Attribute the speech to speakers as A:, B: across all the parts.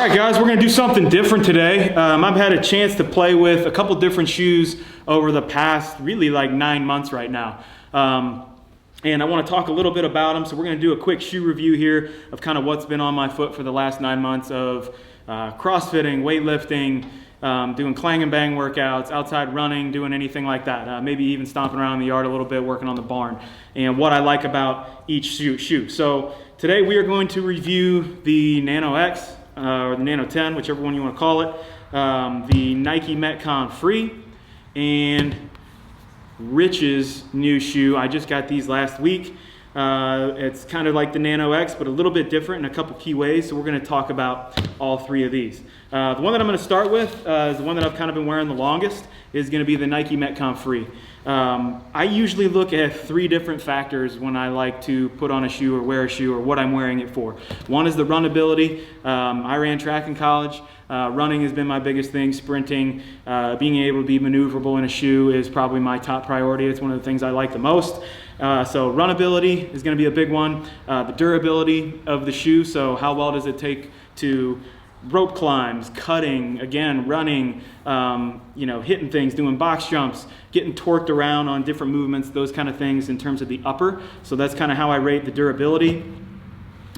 A: All right, guys, we're going to do something different today. I've had a chance to play with a couple different shoes over the past, really like 9 months right now. And I want to talk a little bit about them. So we're going to do a quick shoe review here of kind of what's been on my foot for the last 9 months of crossfitting, weightlifting, doing clang and bang workouts, outside running, doing anything like that. Maybe even stomping around in the yard a little bit, working on the barn, and what I like about each shoe. So today we are going to review the Nano X, or the Nano 10, whichever one you want to call it, the Nike Metcon Free, and Rich's new shoe. I just got these last week. It's kind of like the Nano X, but a little bit different in a couple key ways, so we're going to talk about all three of these. The one that I'm going to start with is the one that I've kind of been wearing the longest, is going to be the Nike Metcon Free. I usually look at three different factors when I like to put on a shoe or wear a shoe or what I'm wearing it for. One is the runability. I ran track in college. Running has been my biggest thing. Sprinting, being able to be maneuverable in a shoe is probably my top priority. It's one of the things I like the most. So runability is going to be a big one. The durability of the shoe, so how well does it take to rope climbs, cutting, again, running, hitting things, doing box jumps, getting torqued around on different movements, those kind of things in terms of the upper. So that's kind of how I rate the durability.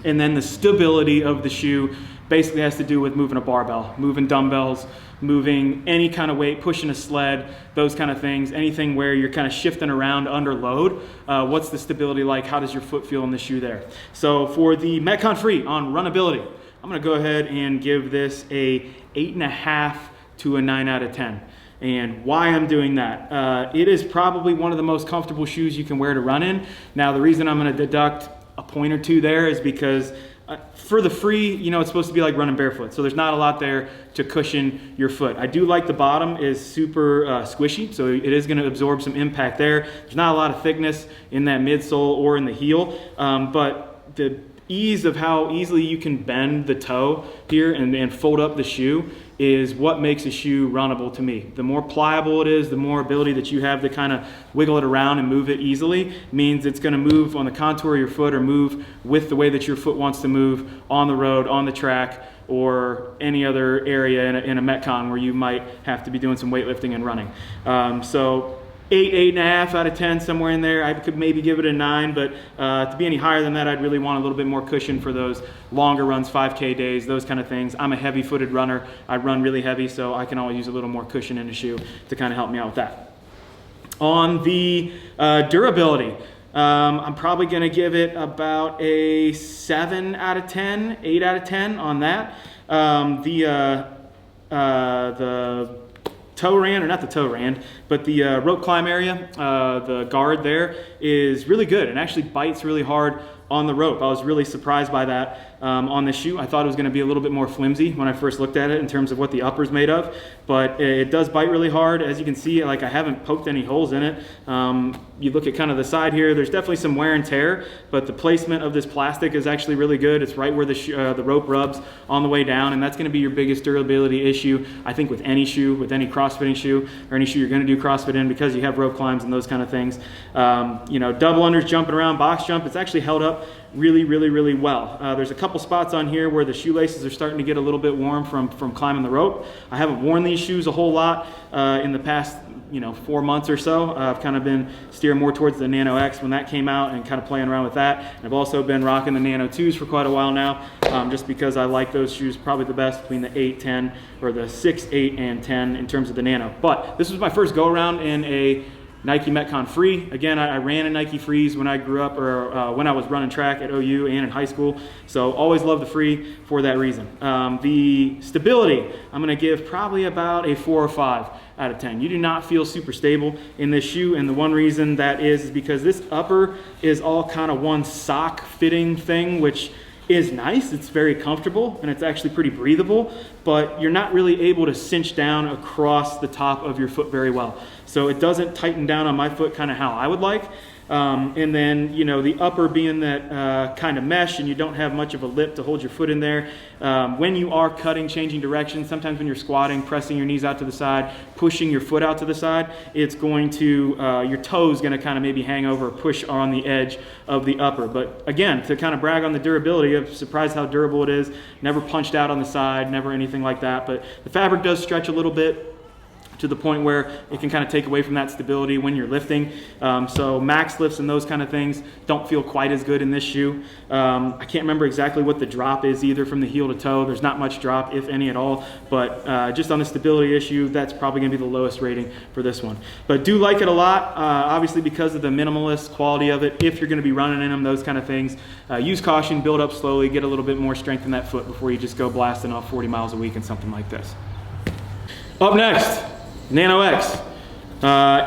A: And then the stability of the shoe basically has to do with moving a barbell, moving dumbbells, moving any kind of weight, pushing a sled, those kind of things, anything where you're kind of shifting around under load. What's the stability like? How does your foot feel in the shoe there? So for the Metcon Free on runability, I'm going to go ahead and give this a 8.5 to a 9 out of 10. And why I'm doing that, it is probably one of the most comfortable shoes you can wear to run in. Now, the reason I'm going to deduct a point or two there is because for the Free, it's supposed to be like running barefoot, so there's not a lot there to cushion your foot. I do like the bottom is super squishy, so it is going to absorb some impact there. There's not a lot of thickness in that midsole or in the heel, but the ease of how easily you can bend the toe here and fold up the shoe is what makes a shoe runnable to me. The more pliable it is, the more ability that you have to kind of wiggle it around and move it easily means it's going to move on the contour of your foot or move with the way that your foot wants to move on the road, on the track, or any other area in a Metcon where you might have to be doing some weightlifting and running. So 8.5 out of 10, somewhere in there. I could maybe give it a 9, but to be any higher than that, I'd really want a little bit more cushion for those longer runs, 5K days, those kind of things. I'm a heavy-footed runner. I run really heavy, so I can always use a little more cushion in the shoe to kind of help me out with that. On the durability, I'm probably going to give it about a 7 out of 10, 8 out of 10 on that. The toe rand, or not the toe rand, but the rope climb area, the guard there is really good and actually bites really hard on the rope. I was really surprised by that on this shoe. I thought it was going to be a little bit more flimsy when I first looked at it in terms of what the upper's made of, but it does bite really hard. As you can see, like, I haven't poked any holes in it. You look at kind of the side here, there's definitely some wear and tear, but the placement of this plastic is actually really good. It's right where the rope rubs on the way down, and that's going to be your biggest durability issue, I think, with any shoe, with any crossfitting shoe, or any shoe you're going to do CrossFit in, because you have rope climbs and those kind of things. Double unders, jumping around, box jump, it's actually held up really, really, really well. There's a couple spots on here where the shoelaces are starting to get a little bit warm from climbing the rope. I haven't worn these shoes a whole lot in the past 4 months or so. I've kind of been steering more towards the Nano X when that came out and kind of playing around with that. And I've also been rocking the Nano 2s for quite a while now, just because I like those shoes probably the best between the 8, 10, or the 6, 8, and 10 in terms of the Nano. But this was my first go around in a Nike Metcon Free. Again, I ran in Nike Frees when I grew up, or when I was running track at OU and in high school. So always loved the Free for that reason. The stability, I'm going to give probably about a 4 or 5 out of 10. You do not feel super stable in this shoe, and the one reason that is because this upper is all kind of one sock fitting thing, which is nice. It's very comfortable and it's actually pretty breathable, but you're not really able to cinch down across the top of your foot very well. So it doesn't tighten down on my foot kind of how I would like. And then, you know, the upper being that kind of mesh, and you don't have much of a lip to hold your foot in there. When you are cutting, changing direction, sometimes when you're squatting, pressing your knees out to the side, pushing your foot out to the side, it's going to, your toe's going to kind of maybe hang over or push on the edge of the upper. But again, to kind of brag on the durability, I'm surprised how durable it is. Never punched out on the side, never anything like that. But the fabric does stretch a little bit, to the point where it can kind of take away from that stability when you're lifting. So max lifts and those kind of things don't feel quite as good in this shoe. I can't remember exactly what the drop is either from the heel to toe. There's not much drop, if any at all, but just on the stability issue, that's probably gonna be the lowest rating for this one. But do like it a lot, obviously because of the minimalist quality of it. If you're gonna be running in them, those kind of things, use caution, build up slowly, get a little bit more strength in that foot before you just go blasting off 40 miles a week in something like this. Up next, Nano X.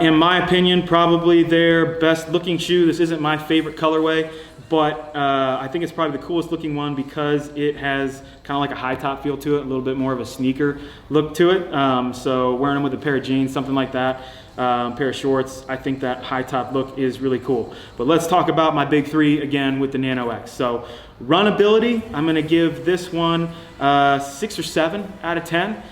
A: In my opinion, probably their best looking shoe. This isn't my favorite colorway, but I think it's probably the coolest looking one because it has kind of like a high top feel to it, a little bit more of a sneaker look to it. So wearing them with a pair of jeans, something like that, pair of shorts, I think that high top look is really cool. But let's talk about my big three again with the Nano X. So runability, I'm gonna give this one 6 or 7 out of 10.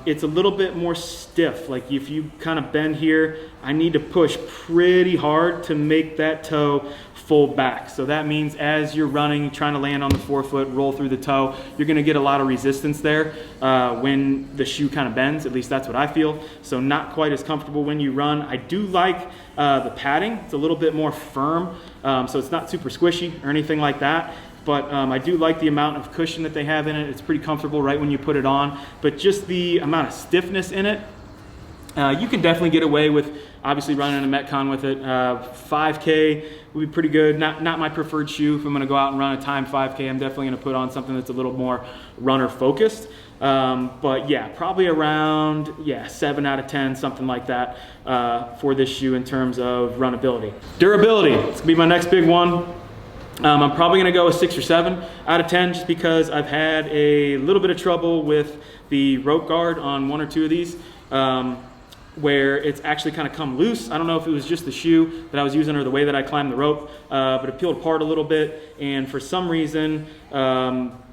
A: It's a little bit more stiff. Like if you kind of bend here, I need to push pretty hard to make that toe fold back. So that means as you're running, trying to land on the forefoot, roll through the toe, you're gonna get a lot of resistance there when the shoe kind of bends. At least that's what I feel. So not quite as comfortable when you run. I do like the padding. It's a little bit more firm, so it's not super squishy or anything like that. But I do like the amount of cushion that they have in it. It's pretty comfortable right when you put it on. But just the amount of stiffness in it, you can definitely get away with obviously running a Metcon with it. 5K would be pretty good. Not my preferred shoe. If I'm gonna go out and run a timed 5K, I'm definitely gonna put on something that's a little more runner focused. But yeah, probably around 7 out of 10, something like that for this shoe in terms of runability. Durability, it's gonna be my next big one. I'm probably gonna go a 6 or 7 out of 10 just because I've had a little bit of trouble with the rope guard on 1 or 2 of these where it's actually kind of come loose. I don't know if it was just the shoe that I was using or the way that I climbed the rope, but it peeled apart a little bit, and for some reason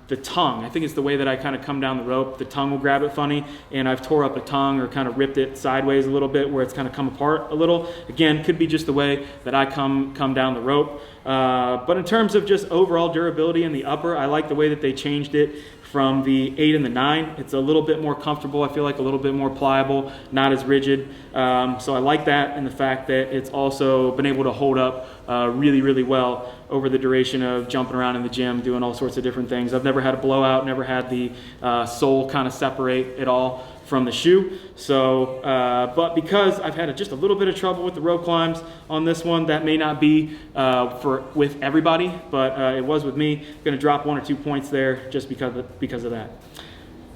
A: the tongue, I think it's the way that I kind of come down the rope, the tongue will grab it funny, and I've tore up a tongue or kind of ripped it sideways a little bit where it's kind of come apart a little. Again, could be just the way that I come down the rope. But in terms of just overall durability in the upper, I like the way that they changed it from the 8 and the 9. It's a little bit more comfortable. I feel like a little bit more pliable, not as rigid. So I like that, and the fact that it's also been able to hold up really, really well over the duration of jumping around in the gym, doing all sorts of different things. I've never had a blowout, never had the sole kind of separate at all from the shoe. So, but because I've had just a little bit of trouble with the rope climbs on this one, that may not be with everybody, but it was with me. I'm gonna drop 1 or 2 points there just because of that.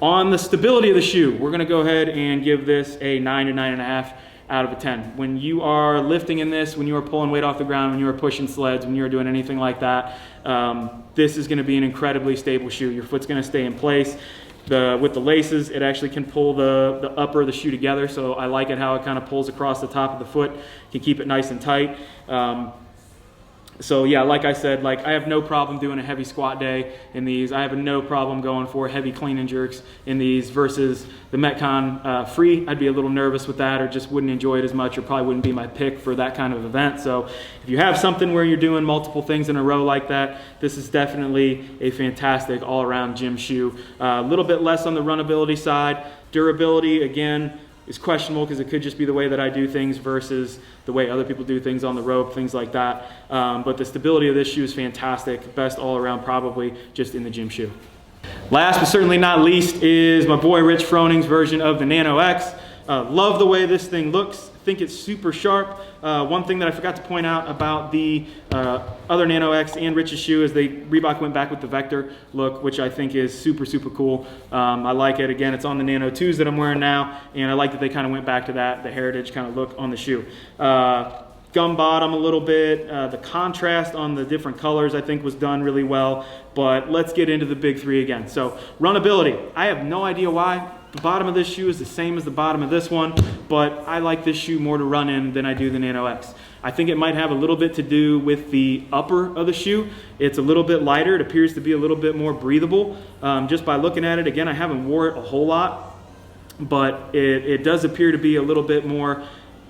A: On the stability of the shoe, we're gonna go ahead and give this a 9 to 9.5 out of a 10. When you are lifting in this, when you are pulling weight off the ground, when you are pushing sleds, when you are doing anything like that, this is gonna be an incredibly stable shoe. Your foot's gonna stay in place. With the laces, it actually can pull the upper of the shoe together, so I like it how it kind of pulls across the top of the foot. You can keep it nice and tight. So yeah, like I said, like I have no problem doing a heavy squat day in these. I have no problem going for heavy clean and jerks in these versus the Metcon free. I'd be a little nervous with that, or just wouldn't enjoy it as much, or probably wouldn't be my pick for that kind of event. So if you have something where you're doing multiple things in a row like that, this is definitely a fantastic all-around gym shoe. A little bit less on the runability side. Durability, again, is questionable because it could just be the way that I do things versus the way other people do things on the rope, things like that. But the stability of this shoe is fantastic. Best all around, probably just in the gym shoe. Last but certainly not least is my boy Rich Froning's version of the Nano X. Love the way this thing looks. I think it's super sharp. One thing that I forgot to point out about the other Nano X and Rich's shoe is Reebok went back with the Vector look, which I think is super, super cool. I like it. Again, it's on the Nano 2s that I'm wearing now, and I like that they kind of went back to that, the heritage kind of look on the shoe. Gum bottom a little bit. The contrast on the different colors I think was done really well, but let's get into the big three again. So runability, I have no idea why. The bottom of this shoe is the same as the bottom of this one, but I like this shoe more to run in than I do the Nano X. I think it might have a little bit to do with the upper of the shoe. It's a little bit lighter. It appears to be a little bit more breathable. Just by looking at it, again, I haven't wore it a whole lot, but it does appear to be a little bit more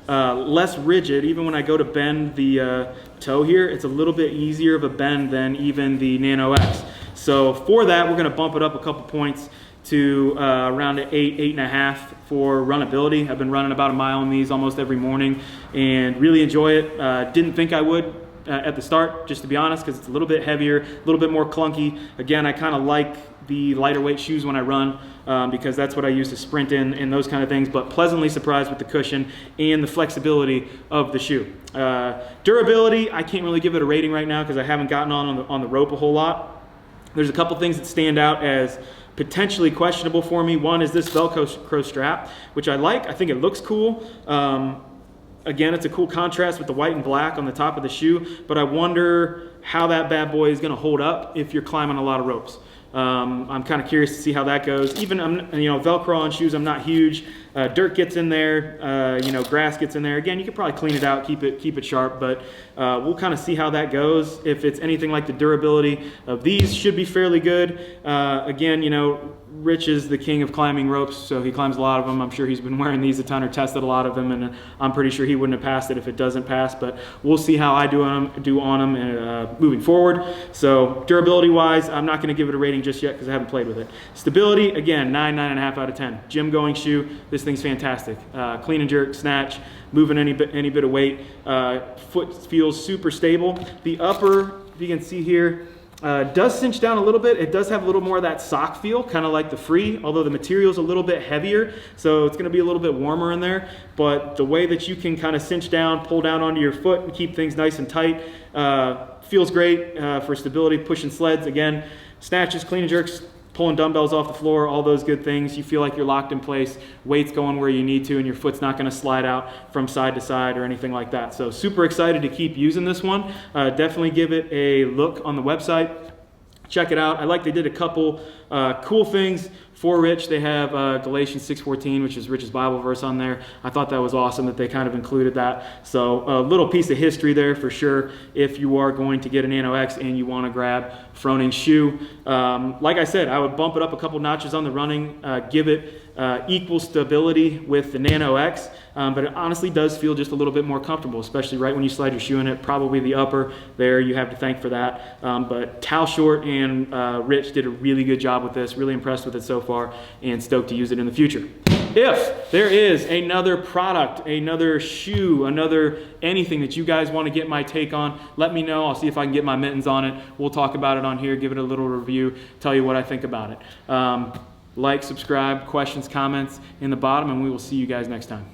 A: less rigid. Even when I go to bend the toe here, it's a little bit easier of a bend than even the Nano X. So for that, we're going to bump it up a couple points to around an 8.5 for runability. I've been running about a mile in these almost every morning and really enjoy it. Didn't think I would at the start, just to be honest, because it's a little bit heavier, a little bit more clunky. Again, I kind of like the lighter weight shoes when I run because that's what I use to sprint in and those kind of things, but pleasantly surprised with the cushion and the flexibility of the shoe. Durability, I can't really give it a rating right now because I haven't gotten on the rope a whole lot. There's a couple things that stand out as potentially questionable for me. One is this Velcro strap, which I like. I think it looks cool. Again, it's a cool contrast with the white and black on the top of the shoe, but I wonder how that bad boy is going to hold up if you're climbing a lot of ropes. I'm kind of curious to see how that goes. Even, Velcro on shoes, I'm not huge. Dirt gets in there, grass gets in there. Again, you could probably clean it out, keep it sharp, but we'll kind of see how that goes. If it's anything like the durability of these, should be fairly good. Again, Rich is the king of climbing ropes, so he climbs a lot of them. I'm sure he's been wearing these a ton or tested a lot of them, and I'm pretty sure he wouldn't have passed it if it doesn't pass, but we'll see how I do on them moving forward. So durability-wise, I'm not going to give it a rating just yet because I haven't played with it. Stability, again, 9.5 out of 10. Gym-going shoe, this thing's fantastic. Clean and jerk, snatch, moving any bit of weight. Foot feels super stable. The upper, if you can see here, does cinch down a little bit. It does have a little more of that sock feel, kind of like the Free, although the material is a little bit heavier, so it's going to be a little bit warmer in there. But the way that you can kind of cinch down, pull down onto your foot and keep things nice and tight feels great for stability, pushing sleds. Again, snatches, clean and jerks, pulling dumbbells off the floor, all those good things. You feel like you're locked in place, weight's going where you need to, and your foot's not going to slide out from side to side or anything like that. So super excited to keep using this one. Definitely give it a look on the website. Check it out. I like they did a couple cool things for Rich. They have Galatians 6:14, which is Rich's Bible verse on there. I thought that was awesome that they kind of included that. So a little piece of history there for sure if you are going to get a Nano X and you want to grab Froning's shoe. Like I said, I would bump it up a couple notches on the running, give it equal stability with the Nano X, but it honestly does feel just a little bit more comfortable, especially right when you slide your shoe in it. Probably the upper there you have to thank for that. But Tal Short and Rich did a really good job with this. Really impressed with it so far and stoked to use it in the future. If there is another product, another shoe, another anything that you guys want to get my take on, let me know. I'll see if I can get my mittens on it. We'll talk about it on here, give it a little review, tell you what I think about it. Like, subscribe, questions, comments in the bottom, and we will see you guys next time.